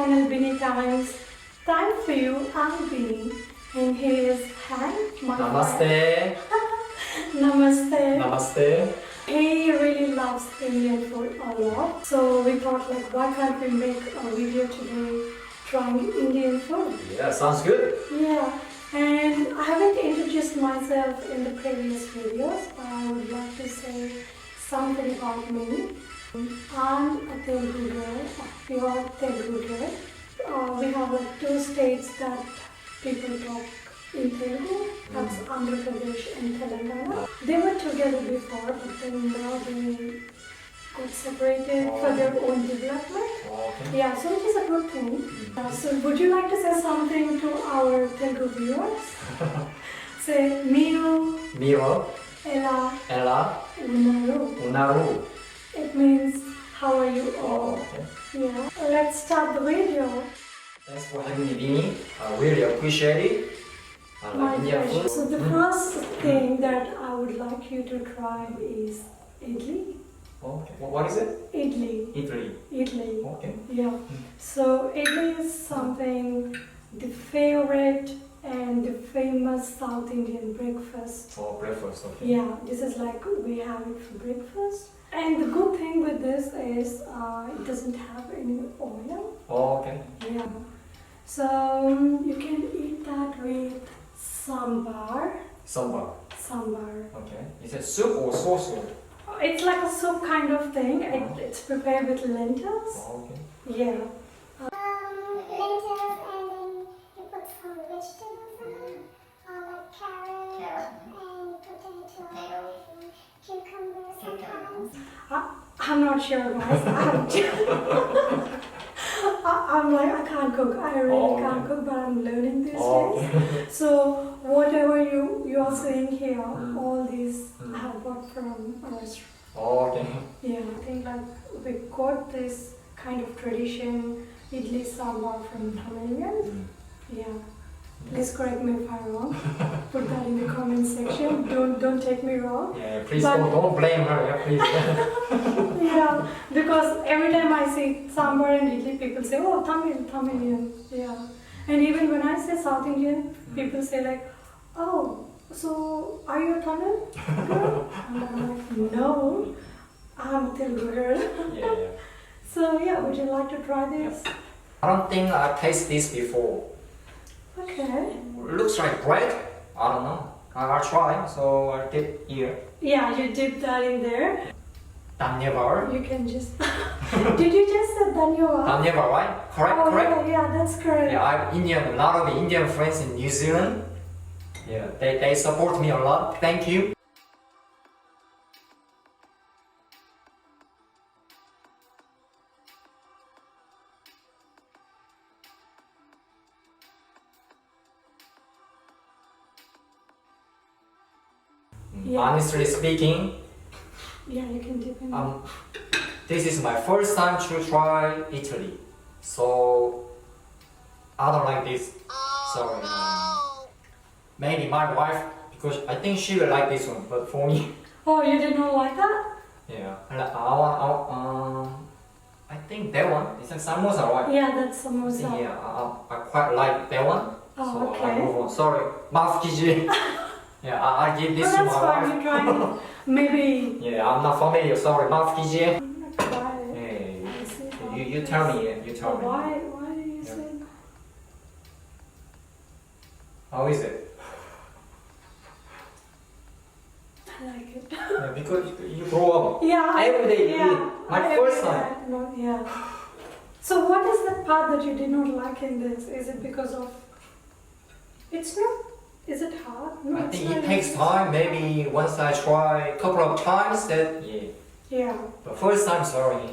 channel Binny Times. Time for you, I'm Binny, and here's Hank, my Namaste. Namaste. Namaste. He really loves Indian food a lot, so we thought like why can't we make a video today trying Indian food? Yeah, sounds good. Yeah, and I haven't introduced myself in the previous videos, but I would like to say something about me. I'm a Telugu girl, a pure Telugu girl. We have like two states that people talk in Telugu, that's Andhra Pradesh and Telangana. They were together before, but then now they got separated for their own development. Okay. Yeah, so it is a good thing. So would you like to say something to our Telugu viewers? Say, Miro, Miro, Ella, Ella, Unaru. Unaru. It means, how are you all? Okay. Yeah, let's start the video. Thanks for having me, Binny. I really appreciate it. I My like Indian pleasure. food. So the first thing that I would like you to try is idli. Okay. What is it? Idli. Idli. Idli. Okay. Yeah. So idli is something, the favorite and the famous South Indian breakfast. For breakfast, okay. Yeah, this is like we have it for breakfast. And the good thing with this is it doesn't have any oil. Okay. Yeah. So you can eat that with sambar. Sambar. Sambar. Okay. Is it soup or sauce? It's like a soup kind of thing. It's prepared with lentils. Okay. Yeah. Lentils, and then you put some vegetables in it, like carrot and potato, and cucumbers sometimes. I'm not sure, guys. I'm like, I can't cook. I really can't cook, but I'm learning these days. So whatever you are saying here, all these I have got from a restaurant. Okay. Yeah, I think like we got this kind of tradition, Idli Sambar from Tamilian. Yeah. Please correct me if I'm wrong. Put that in the comment section. Don't take me wrong. Yeah, please But- don't blame her. Yeah, please. Yeah, because every time I say sambar and idli, people say, oh, Tamilian. Yeah. And even when I say South Indian, people say like, oh, so are you a Tamil girl? And I'm like, no, I'm a Telugu girl. Yeah. So yeah, would you like to try this? I don't think I tasted this before. Okay. Looks like bread. I don't know. I'll try. So I dip here. Yeah, you dip that in there. Dhanyavad. You can just... Did you just say dhanyavad? Dhanyavad, right? Correct, Oh, correct. yeah, that's correct. Yeah, I have a lot of Indian friends in New Zealand. Yeah, they support me a lot. Thank you. Yeah. Honestly speaking, Yeah, you can dip in. this is my first time to try Italy, so I don't like this. Sorry. Maybe my wife, because I think she will like this one, but for me, Oh, you did not like that? yeah. I think that one is a samosa, right? Yeah, that's samosa. Yeah, I quite like that one. Oh, so okay. I move on. Sorry, maaf kijiye. Yeah, I give this Oh, to that's my fine. wife. You try maybe. Yeah, I'm not familiar. Sorry, maaf kijiye. I'm gonna try it. Hey, Let's see how you it tell tastes. me. You tell me. Why do you Yeah. say? How is it? I like it. Yeah, because you grow up. Yeah. Every day you Yeah. eat. My every first day. time. No, yeah. So what is the part that you did not like in this? Is it because of? It's not. Is it hard? No, I it's think not it takes easy. time. Maybe once I try a couple of times, that yeah. Yeah. But first time, sorry.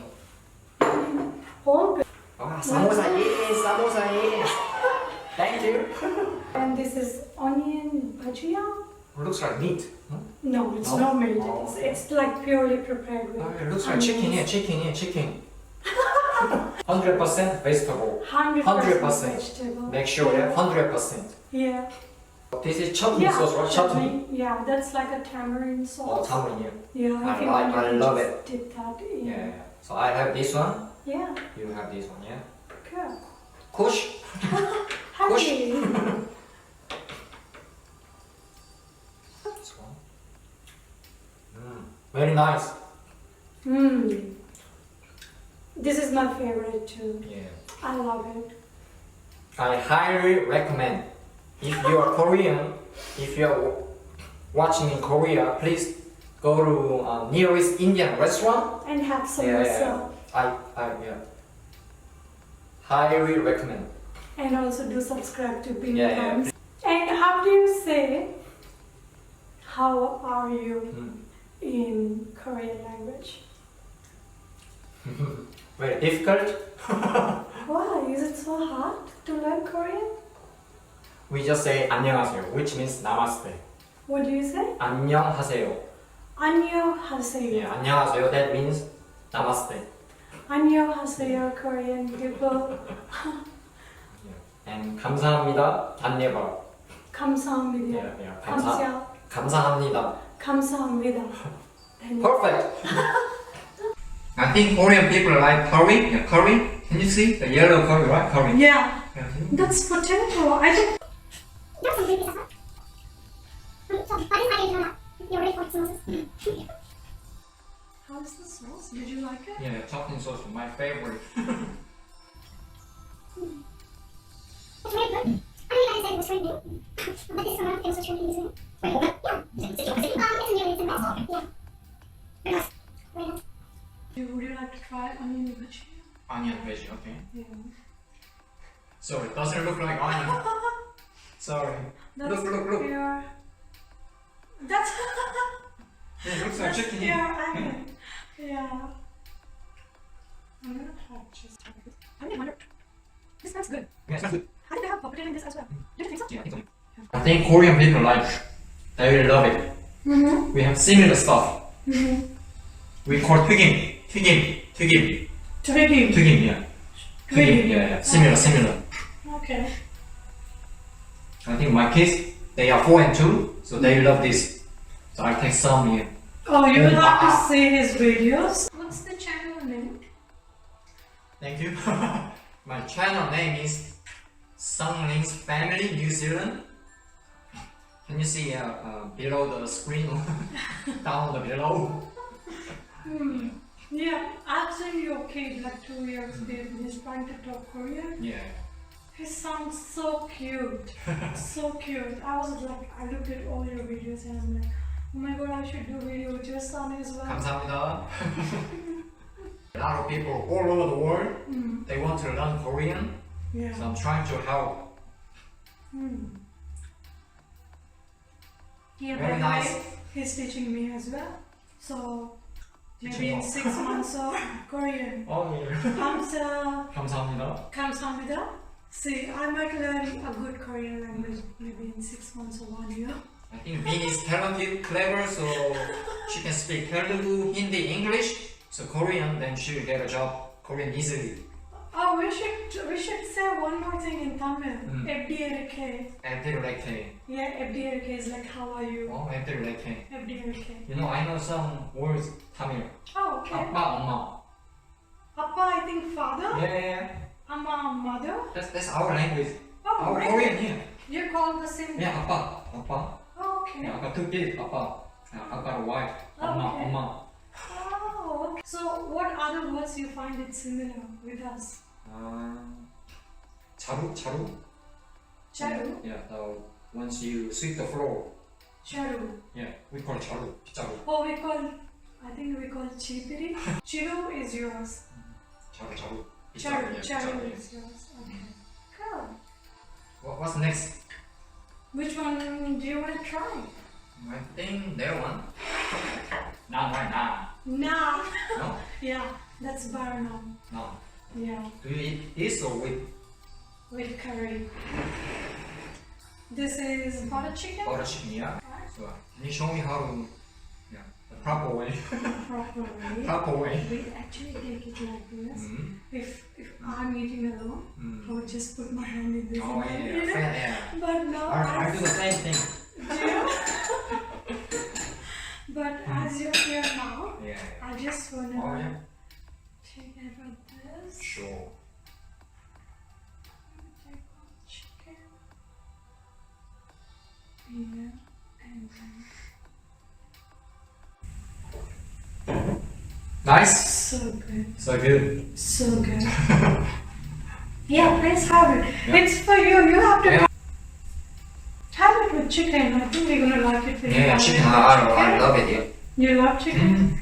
Whole bit. Ah, samosa yes, samosa yes. Thank you. And this is onion bhajia. Looks like meat. Huh? No, it's No? not meat. Oh. It's like purely prepared with. Oh, it looks like chicken here, chicken. 100% vegetable. 100% vegetable. Make sure, yeah, 100%. Yeah. This is chutney sauce, right? Chutney. Yeah, that's like a tamarind sauce. Oh, tamarind, yeah. Yeah, I if you like- want, you I can love just it. dip that in. Yeah. So I have this one. Yeah. You have this one, yeah. Good. Kush. Happy. This one. Very nice. This is my favorite too. Yeah. I love it. I highly recommend. If you are Korean, if you are watching in Korea, please go to nearest Indian restaurant. And have some Yeah. I highly recommend. And also do subscribe to Binny. Yeah. And how do you say how are you in Korean language? Very difficult. Why? Is it so hard to learn Korean? We just say 안녕하세요, which means namaste. What do you say? 안녕하세요. 안녕하세요. Yeah, 안녕하세요. That means namaste. 안녕하세요, Korean people. And 감사합니다. 단예발. 감사합니다. Yeah. 감사. 감사합니다. 감사합니다. Perfect. I think Korean people like curry. Yeah, curry. Can you see the yellow curry, right? Curry. Yeah, Yeah. that's potato. I think. That's some creepy stuff. So, I didn't like it. You're ready for samosas. How's the sauce? Did you like it? Yeah, chocolate sauce is my favorite. It's really good. I know you guys said it was shrinking, but this is one of the things with shrinking, isn't it? Yeah. It's nearly the best. Yeah. Very nice. Very nice. Would you like to try onion bhajia? Onion veggie, okay. Yeah. Sorry, it doesn't look like onion. Sorry. That's Look. pure. That's Yeah, it looks like that's chicken. pure Yeah. onion. Yeah. I'm gonna try just try this. I mean, I wonder. This smells good. Yeah, it smells good. How did they have potato in this as well? Do you think so? Yeah, I think so. I think Korean people like, they really love it. Mm-hmm. We have similar stuff. Mm-hmm. We call 튀김. Tricky. Yeah. 튀김. Yeah. Similar. Okay. I think my kids, they are 4 and 2, so they love this. So I take some here. Oh, you will have to see his videos. What's the channel name? Thank you. My channel name is Sungling's Family New Zealand. Can you see below the screen? Down the below. Yeah, I've seen your kid like 2 years baby. He's trying to talk Korean. Yeah. He sounds so cute. So cute. I was like, I looked at all your videos and I'm like, oh my god, I should do a video with your son as well. 감사합니다. A lot of people all over the world, they want to learn Korean. Yeah. So I'm trying to help. Yeah, Very by the nice. way, he's teaching me as well. So maybe Teaching in what? 6 months of Korean. Oh yeah. 감사합니다. 감사합니다. See, I might learn a good Korean language maybe in 6 months or 1 year. I think Binny is talented, clever, so she can speak Telugu, Hindi, English. So Korean, then she will get a job Korean easily. Oh, we should say one more thing in Tamil. FDRK. FDRK. Yeah, FDRK is like how are you? Oh, FDRK. FDRK. You know, I know some words Tamil. Oh, okay. 아빠, 엄마. Appa, I think father. Yeah. Amma, mother. That's our language. Oh, Our really? Korean, yeah. You call the same. Yeah, 아빠. Oh, okay. Yeah, 아빠 two kids, 아빠. 아빠's wife. 엄마, Okay. 엄마. Oh, okay. So what other words you find it similar with us? 자루? Charu. Yeah, once you sweep the floor. Charu. Yeah, we call it 자루, 빗자루. Oh, I think we call chipiri. Chiru is yours. 자루. Charu. Yeah, Charu 빗자루, yeah. is yours. Okay. Cool. What's next? Which one do you want to try? I think that one. Right now. Nah. No? Yeah, that's barna. No. Yeah, Do you eat this or with with curry. This is butter chicken. butter chicken? Yeah. Right. So can you show me how to, the proper way? Properly. Proper way. We actually take it like this. Mm. If I'm eating alone, I would just put my hand in this. Oh and yeah, eat it. yeah. But now I do the same thing. do you? But as you're here now, Yeah. I just Oh wanna yeah. take it like this. Sure. here and Nice. so good. So good. So good. Yeah, please have it. It's for you. You have to have it with chicken. I think you're gonna like it. When you Yeah, have chicken. it with I love it. Yeah. You love chicken?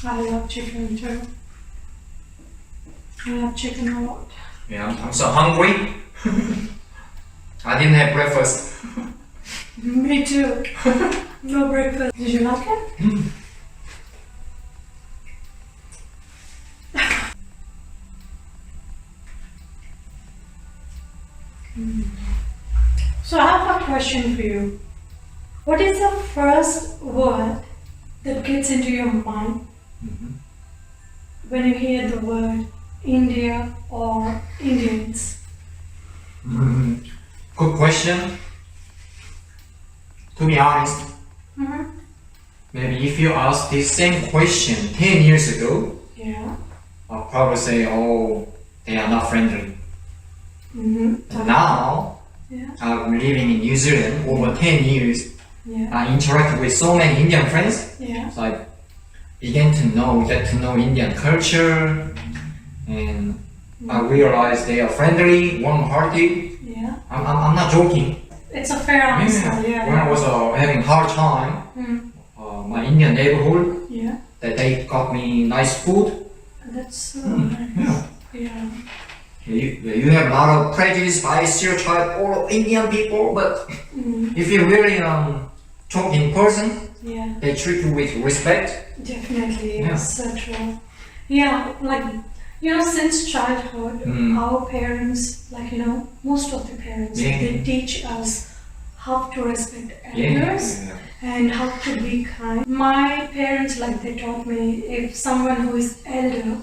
I love chicken too. I love chicken a lot. Yeah, I'm so hungry. I didn't have breakfast. Me too. No breakfast. Did you like it? So I have a question for you. What is the first word that gets into your mind when you hear the word India or Indians? Good question. To be honest, maybe if you ask this same question 10 years ago, Yeah. I'll probably say, oh, they are not friendly. And now, Yeah. I'm living in New Zealand over 10 years. Yeah. I interact with so many Indian friends. Yeah. So I get to know Indian culture, and I realize they are friendly, warm-hearted. Yeah. I'm not joking. It's a fair answer. Yeah. When I was having hard time, my Indian neighborhood, Yeah. that they got me nice food. That's so nice. Yeah. You have a lot of prejudice by stereotype all Indian people, but if you really talk in person, Yeah. they treat you with respect. Definitely. Yeah. It's so true. Yeah, like, since childhood, our parents, most of the parents, they teach us how to respect elders and how to be kind. My parents, they taught me, if someone who is elder,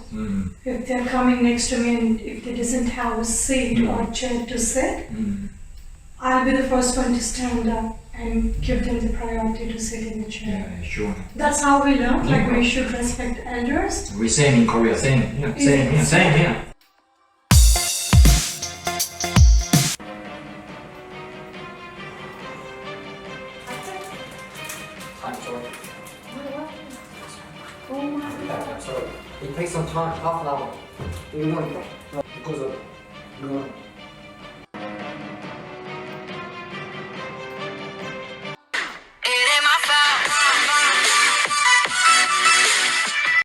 if they're coming next to me and if they doesn't have a seat or chair to sit, I'll be the first one to stand up and give them the priority to sit in the chair. Yeah, sure. That's how we learn, we should respect elders. We same in Korea, same here. I'm sorry. Oh my God. I'm sorry. It takes some time, half an hour. Because of